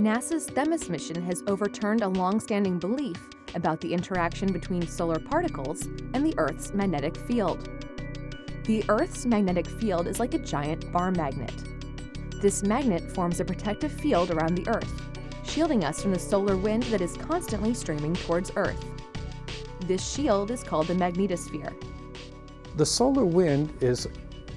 NASA's Themis mission has overturned a long-standing belief about the interaction between solar particles and the Earth's magnetic field. The Earth's magnetic field is like a giant bar magnet. This magnet forms a protective field around the Earth, shielding us from the solar wind that is constantly streaming towards Earth. This shield is called the magnetosphere. The solar wind is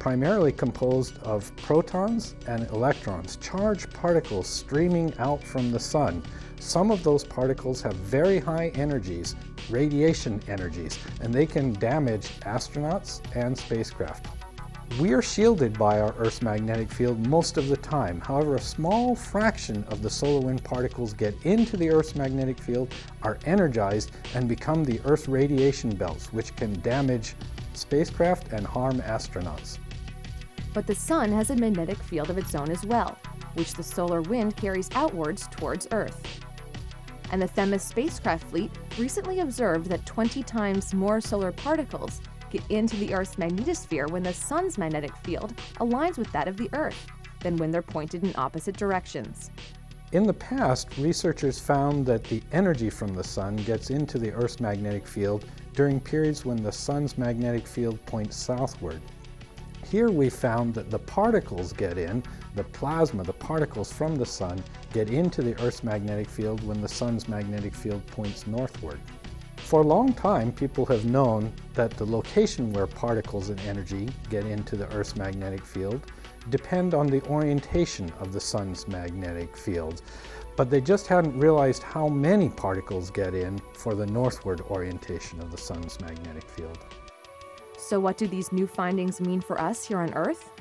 primarily composed of protons and electrons, charged particles streaming out from the sun. Some of those particles have very high energies, radiation energies, and they can damage astronauts and spacecraft. We are shielded by our Earth's magnetic field most of the time. However, a small fraction of the solar wind particles get into the Earth's magnetic field, are energized, and become the Earth's radiation belts, which can damage spacecraft and harm astronauts. But the sun has a magnetic field of its own as well, which the solar wind carries outwards towards Earth. And the Themis spacecraft fleet recently observed that 20 times more solar particles get into the Earth's magnetosphere when the sun's magnetic field aligns with that of the Earth than when they're pointed in opposite directions. In the past, researchers found that the energy from the sun gets into the Earth's magnetic field during periods when the sun's magnetic field points southward. Here we found that the particles get in, the plasma, the particles from the sun, get into the Earth's magnetic field when the sun's magnetic field points northward. For a long time, people have known that the location where particles and energy get into the Earth's magnetic field depend on the orientation of the sun's magnetic field, but they just hadn't realized how many particles get in for the northward orientation of the sun's magnetic field. So what do these new findings mean for us here on Earth?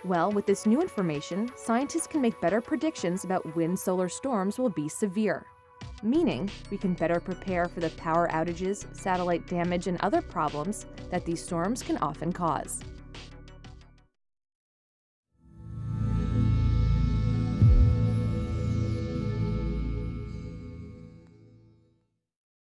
Well, with this new information, scientists can make better predictions about when solar storms will be severe, meaning we can better prepare for the power outages, satellite damage, and other problems that these storms can often cause.